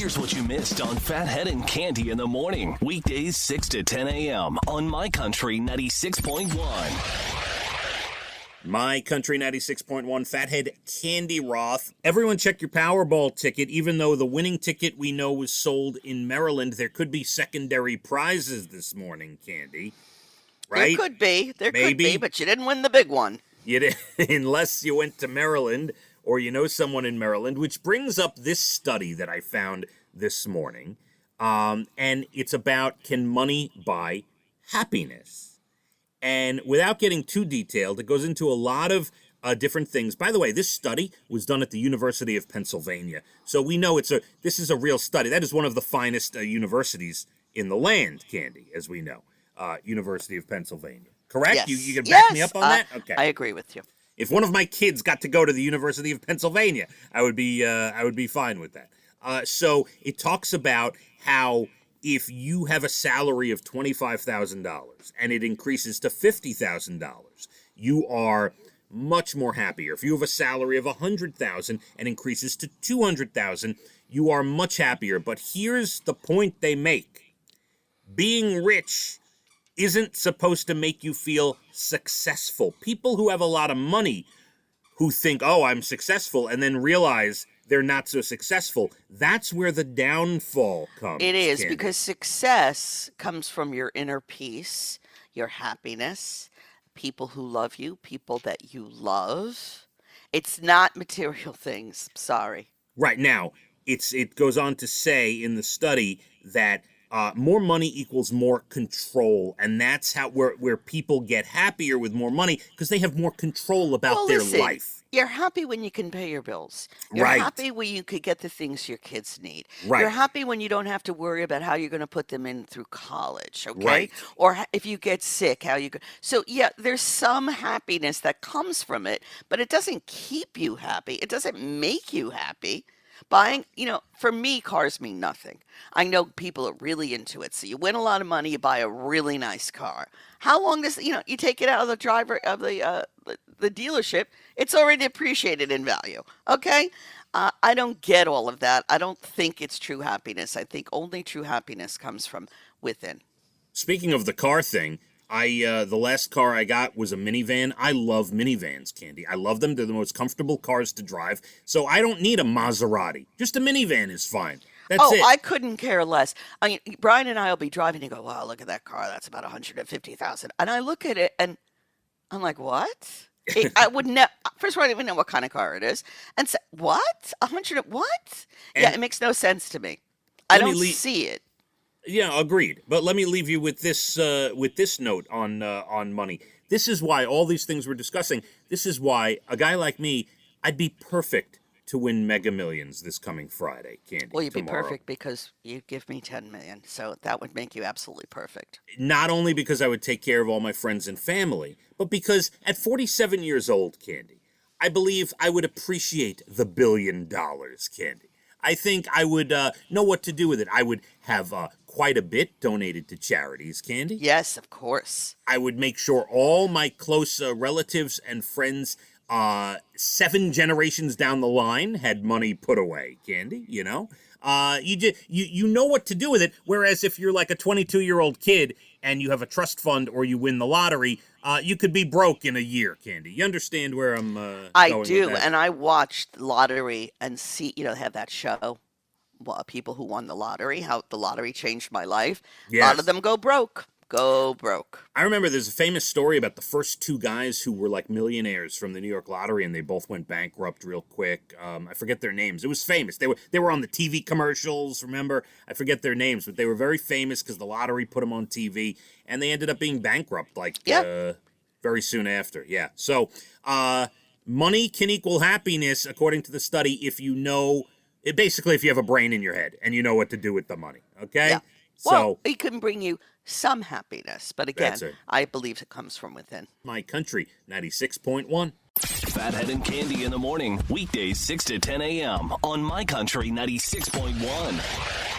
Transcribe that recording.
Here's what you missed on Phathead and Cande in the morning. Weekdays 6 to 10 a.m. on My Country 96.1. My Country 96.1, Phathead, Cande Roth. Everyone check your Powerball ticket. Even though the winning ticket we know was sold in Maryland, there could be secondary prizes this morning, Cande. Right? There could be, Maybe. but you didn't win the big one. You did, unless you went to Maryland or you know someone in Maryland, which brings up this study that I found this morning. And it's about, can money buy happiness? And without getting too detailed, it goes into a lot of different things. By the way, this study was done at the University of Pennsylvania. So we know this is a real study. That is one of the finest universities in the land, Cande, as we know. University of Pennsylvania. Correct? Yes. You can back me up on that? Okay. I agree with you. If one of my kids got to go to the University of Pennsylvania, I would be fine with that. So it talks about how if you have a salary of $25,000 and it increases to $50,000, you are much more happier. If you have a salary of $100,000 and increases to $200,000, you are much happier. But here's the point they make. Being rich isn't supposed to make you feel successful. People who have a lot of money who think, oh, I'm successful, and then realize they're not so successful, that's where the downfall comes. It is, Cande. because success comes from your inner peace, your happiness, people who love you, people that you love. It's not material things. Sorry. Right. Now, it goes on to say in the study that more money equals more control, and that's how where people get happier with more money, because they have more control about their life. You're happy when you can pay your bills. You're happy when you could get the things your kids need. Right. You're happy when you don't have to worry about how you're going to put them in through college, okay? Right. Or if you get sick, how you go. So, yeah, there's some happiness that comes from it, but it doesn't keep you happy. It doesn't make you happy. Buying, for me, cars mean nothing. I know people are really into it. So you win a lot of money, you buy a really nice car. How long does, you take it out of the driver of the dealership, it's already appreciated in value. Okay? I don't get all of that. I don't think it's true happiness. I think only true happiness comes from within. Speaking of the car thing, the last car I got was a minivan. I love minivans, Cande. I love them. They're the most comfortable cars to drive. So I don't need a Maserati. Just a minivan is fine. That's it. I couldn't care less. I mean, Brian and I will be driving and go, wow, look at that car. That's about $150,000. And I look at it and I'm like, what? I would never. First of all, I don't even know what kind of car it is. And say, what? 100? What? And yeah, it makes no sense to me. I don't see it. Yeah, agreed. But let me leave you with this note on money. This is why all these things we're discussing. This is why a guy like me, I'd be perfect to win Mega Millions this coming Friday, Cande. Well, you'd tomorrow. be perfect because you'd give me $10 million, so that would make you absolutely perfect. Not only because I would take care of all my friends and family, but because at 47 years old, Cande, I believe I would appreciate the $1 billion, Cande. I think I would know what to do with it. I would have quite a bit donated to charities, Cande. Yes, of course. I would make sure all my close relatives and friends, 7 generations down the line, had money put away, Cande, you know? You know what to do with it, whereas if you're like a 22-year-old kid and you have a trust fund or you win the lottery, you could be broke in a year, Cande. You understand where I'm going I do, with that? and I watched lottery and see, have that show, people who won the lottery, how the lottery changed my life. Yes. A lot of them go broke. I remember there's a famous story about the first 2 guys who were like millionaires from the New York lottery, and they both went bankrupt real quick. I forget their names. It was famous. They were on the TV commercials, remember? I forget their names, but they were very famous because the lottery put them on TV, and they ended up being bankrupt very soon after. Yeah. So money can equal happiness, according to the study, if you know, basically if you have a brain in your head and you know what to do with the money. Okay? Yeah. Well, it can bring you some happiness, but again, I believe it comes from within. My Country 96.1. Phathead and Cande in the morning, weekdays 6 to 10 a.m. on My Country 96.1.